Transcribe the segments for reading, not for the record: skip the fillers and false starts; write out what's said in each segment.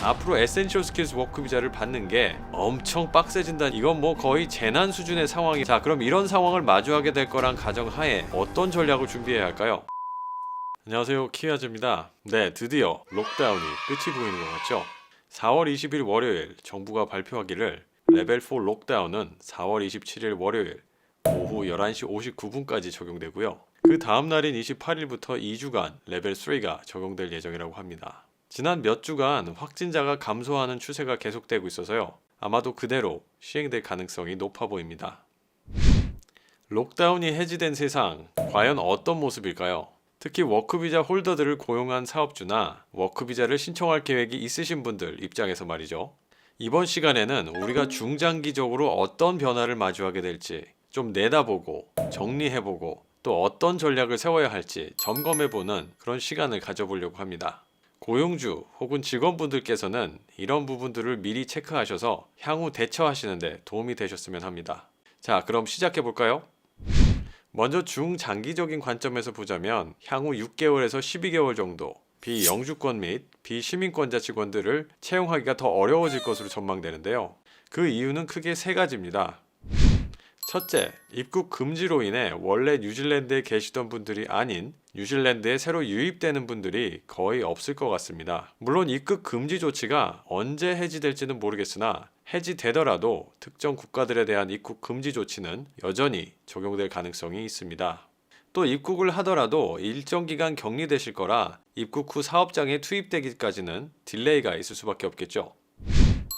앞으로 에센셜 스킬스 워크 비자를 받는 게 엄청 빡세진다. 이건 뭐 거의 재난 수준의 상황이. 자, 그럼 이런 상황을 마주하게 될 거란 가정하에 어떤 전략을 준비해야 할까요? 안녕하세요, 키아즈입니다. 네, 드디어 록다운이 끝이 보이는 것 같죠? 4월 20일 월요일 정부가 발표하기를 레벨 4 록다운은 4월 27일 월요일 오후 11시 59분까지 적용되고요. 그 다음 날인 28일부터 2주간 레벨 3가 적용될 예정이라고 합니다. 지난 몇 주간 확진자가 감소하는 추세가 계속되고 있어서요. 아마도 그대로 시행될 가능성이 높아 보입니다. 록다운이 해지된 세상, 과연 어떤 모습일까요? 특히 워크비자 홀더들을 고용한 사업주나 워크비자를 신청할 계획이 있으신 분들 입장에서 말이죠. 이번 시간에는 우리가 중장기적으로 어떤 변화를 마주하게 될지 좀 내다보고 정리해보고 또 어떤 전략을 세워야 할지 점검해보는 그런 시간을 가져보려고 합니다. 고용주 혹은 직원분들께서는 이런 부분들을 미리 체크하셔서 향후 대처하시는데 도움이 되셨으면 합니다. 자, 그럼 시작해볼까요? 먼저 중장기적인 관점에서 보자면 향후 6개월에서 12개월 정도 비영주권 및 비시민권자 직원들을 채용하기가 더 어려워질 것으로 전망되는데요. 그 이유는 크게 세 가지입니다. 첫째, 입국 금지로 인해 원래 뉴질랜드에 계시던 분들이 아닌 뉴질랜드에 새로 유입되는 분들이 거의 없을 것 같습니다. 물론 입국 금지 조치가 언제 해지될지는 모르겠으나 해지되더라도 특정 국가들에 대한 입국 금지 조치는 여전히 적용될 가능성이 있습니다. 또 입국을 하더라도 일정 기간 격리되실 거라 입국 후 사업장에 투입되기까지는 딜레이가 있을 수밖에 없겠죠.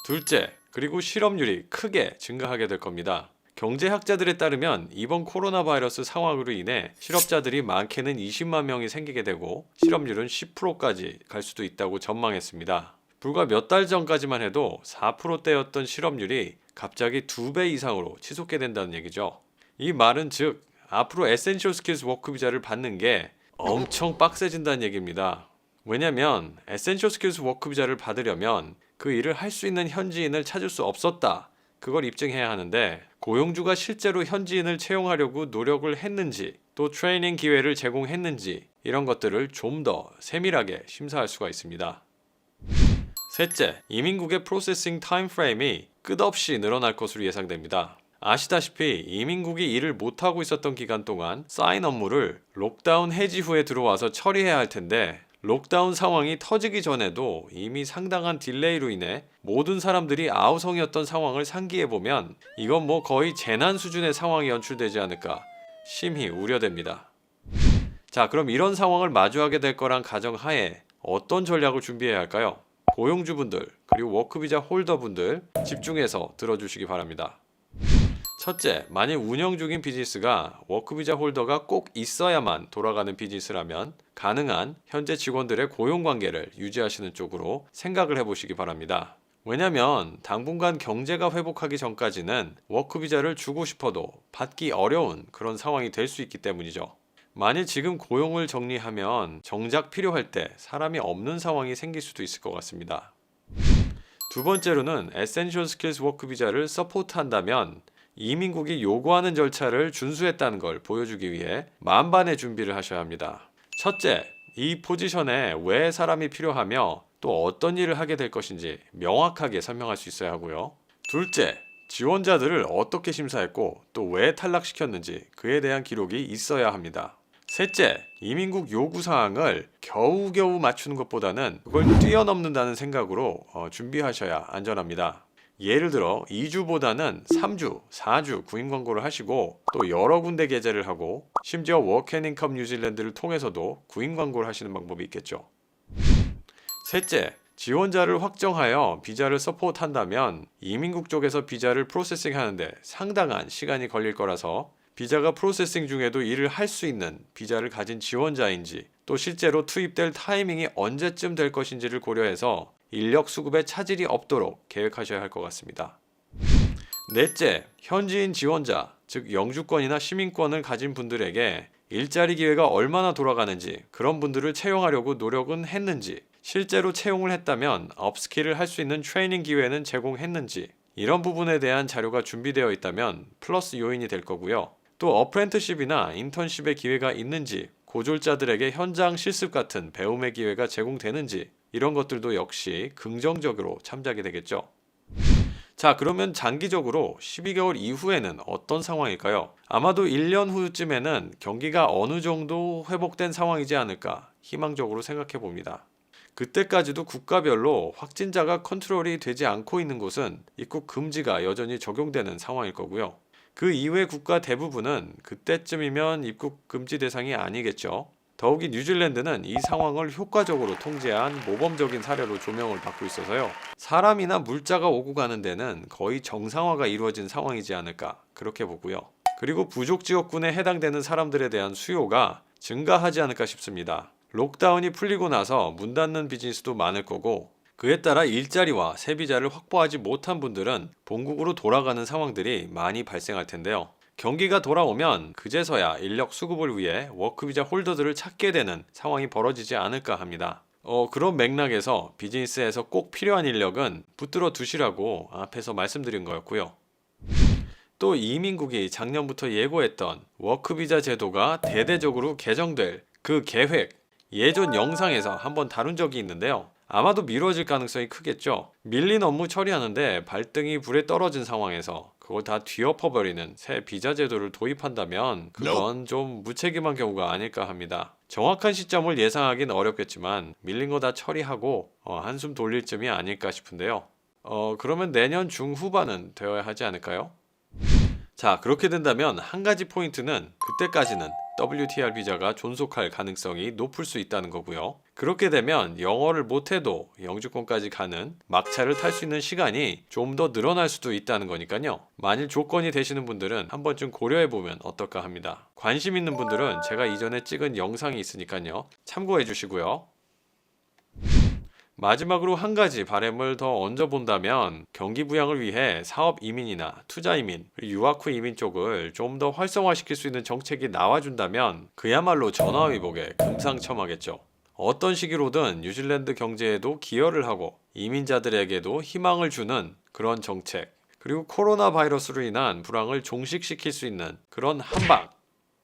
둘째, 그리고 실업률이 크게 증가하게 될 겁니다. 경제학자들에 따르면 이번 코로나 바이러스 상황으로 인해 실업자들이 많게는 20만 명이 생기게 되고 실업률은 10%까지 갈 수도 있다고 전망했습니다. 불과 몇 달 전까지만 해도 4%대였던 실업률이 갑자기 2배 이상으로 치솟게 된다는 얘기죠. 이 말은 즉 앞으로 에센셜 스킬스 워크 비자를 받는 게 엄청 빡세진다는 얘기입니다. 왜냐면 에센셜 스킬스 워크 비자를 받으려면 그 일을 할 수 있는 현지인을 찾을 수 없었다. 그걸 입증해야 하는데 고용주가 실제로 현지인을 채용하려고 노력을 했는지 또 트레이닝 기회를 제공했는지 이런 것들을 좀 더 세밀하게 심사할 수가 있습니다. 셋째, 이민국의 프로세싱 타임 프레임이 끝없이 늘어날 것으로 예상됩니다. 아시다시피 이민국이 일을 못하고 있었던 기간 동안 쌓인 업무를 록다운 해지 후에 들어와서 처리해야 할 텐데 록다운 상황이 터지기 전에도 이미 상당한 딜레이로 인해 모든 사람들이 아우성이었던 상황을 상기해보면 이건 뭐 거의 재난 수준의 상황이 연출되지 않을까 심히 우려됩니다. 자, 그럼 이런 상황을 마주하게 될 거란 가정하에 어떤 전략을 준비해야 할까요? 고용주분들 그리고 워크비자 홀더분들 집중해서 들어주시기 바랍니다. 첫째, 만일 운영 중인 비즈니스가 워크비자 홀더가 꼭 있어야만 돌아가는 비즈니스라면 가능한 현재 직원들의 고용관계를 유지하시는 쪽으로 생각을 해보시기 바랍니다. 왜냐면 당분간 경제가 회복하기 전까지는 워크비자를 주고 싶어도 받기 어려운 그런 상황이 될 수 있기 때문이죠. 만일 지금 고용을 정리하면 정작 필요할 때 사람이 없는 상황이 생길 수도 있을 것 같습니다. 두 번째로는 에센셜 스킬스 워크 비자를 서포트한다면 이민국이 요구하는 절차를 준수했다는 걸 보여주기 위해 만반의 준비를 하셔야 합니다. 첫째, 이 포지션에 왜 사람이 필요하며 또 어떤 일을 하게 될 것인지 명확하게 설명할 수 있어야 하고요. 둘째, 지원자들을 어떻게 심사했고 또 왜 탈락시켰는지 그에 대한 기록이 있어야 합니다. 셋째, 이민국 요구사항을 겨우겨우 맞추는 것보다는 그걸 뛰어넘는다는 생각으로 준비하셔야 안전합니다. 예를 들어 2주보다는 3주, 4주 구인 광고를 하시고 또 여러 군데 게재를 하고 심지어 워크앤인컴 뉴질랜드를 통해서도 구인 광고를 하시는 방법이 있겠죠. 셋째, 지원자를 확정하여 비자를 서포트한다면 이민국 쪽에서 비자를 프로세싱 하는데 상당한 시간이 걸릴 거라서 비자가 프로세싱 중에도 일을 할 수 있는 비자를 가진 지원자인지 또 실제로 투입될 타이밍이 언제쯤 될 것인지를 고려해서 인력 수급에 차질이 없도록 계획하셔야 할 것 같습니다. 넷째, 현지인 지원자, 즉 영주권이나 시민권을 가진 분들에게 일자리 기회가 얼마나 돌아가는지 그런 분들을 채용하려고 노력은 했는지 실제로 채용을 했다면 업스킬을 할 수 있는 트레이닝 기회는 제공했는지 이런 부분에 대한 자료가 준비되어 있다면 플러스 요인이 될 거고요. 또 어프렌티십이나 인턴십의 기회가 있는지 고졸자들에게 현장 실습 같은 배움의 기회가 제공되는지 이런 것들도 역시 긍정적으로 참작이 되겠죠. 자, 그러면 장기적으로 12개월 이후에는 어떤 상황일까요? 아마도 1년 후쯤에는 경기가 어느 정도 회복된 상황이지 않을까 희망적으로 생각해 봅니다. 그때까지도 국가별로 확진자가 컨트롤이 되지 않고 있는 곳은 입국 금지가 여전히 적용되는 상황일 거고요. 그 이외 국가 대부분은 그때쯤이면 입국 금지 대상이 아니겠죠. 더욱이 뉴질랜드는 이 상황을 효과적으로 통제한 모범적인 사례로 조명을 받고 있어서요. 사람이나 물자가 오고 가는 데는 거의 정상화가 이루어진 상황이지 않을까 그렇게 보고요. 그리고 부족 지역군에 해당되는 사람들에 대한 수요가 증가하지 않을까 싶습니다. 록다운이 풀리고 나서 문 닫는 비즈니스도 많을 거고 그에 따라 일자리와 세비자를 확보하지 못한 분들은 본국으로 돌아가는 상황들이 많이 발생할 텐데요. 경기가 돌아오면 그제서야 인력 수급을 위해 워크비자 홀더들을 찾게 되는 상황이 벌어지지 않을까 합니다. 그런 맥락에서 비즈니스에서 꼭 필요한 인력은 붙들어 두시라고 앞에서 말씀드린 거였고요. 또 이민국이 작년부터 예고했던 워크비자 제도가 대대적으로 개정될 그 계획, 예전 영상에서 한번 다룬 적이 있는데요. 아마도 미뤄질 가능성이 크겠죠. 밀린 업무 처리하는데 발등이 불에 떨어진 상황에서 그걸 다 뒤엎어버리는 새 비자 제도를 도입한다면 그건 좀 무책임한 경우가 아닐까 합니다. 정확한 시점을 예상하긴 어렵겠지만 밀린 거 다 처리하고 한숨 돌릴 쯤이 아닐까 싶은데요. 그러면 내년 중후반은 되어야 하지 않을까요? 자, 그렇게 된다면 한 가지 포인트는 그때까지는 WTR 비자가 존속할 가능성이 높을 수 있다는 거고요. 그렇게 되면 영어를 못해도 영주권까지 가는 막차를 탈 수 있는 시간이 좀 더 늘어날 수도 있다는 거니까요. 만일 조건이 되시는 분들은 한 번쯤 고려해보면 어떨까 합니다. 관심 있는 분들은 제가 이전에 찍은 영상이 있으니까요. 참고해 주시고요. 마지막으로 한 가지 바람을 더 얹어본다면 경기 부양을 위해 사업 이민이나 투자 이민, 유학 후 이민 쪽을 좀 더 활성화시킬 수 있는 정책이 나와준다면 그야말로 전화위복에 금상첨화겠죠. 어떤 시기로든 뉴질랜드 경제에도 기여를 하고 이민자들에게도 희망을 주는 그런 정책, 그리고 코로나 바이러스로 인한 불황을 종식시킬 수 있는 그런 한방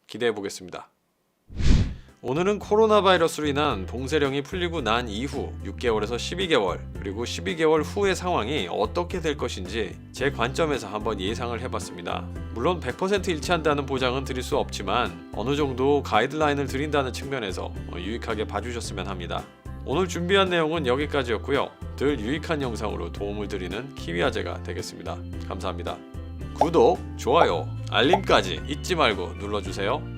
기대해 보겠습니다. 오늘은 코로나 바이러스로 인한 봉쇄령이 풀리고 난 이후 6개월에서 12개월 그리고 12개월 후의 상황이 어떻게 될 것인지 제 관점에서 한번 예상을 해봤습니다. 물론 100% 일치한다는 보장은 드릴 수 없지만 어느 정도 가이드라인을 드린다는 측면에서 유익하게 봐주셨으면 합니다. 오늘 준비한 내용은 여기까지였고요. 늘 유익한 영상으로 도움을 드리는 키위아재가 되겠습니다. 감사합니다. 구독, 좋아요, 알림까지 잊지 말고 눌러주세요.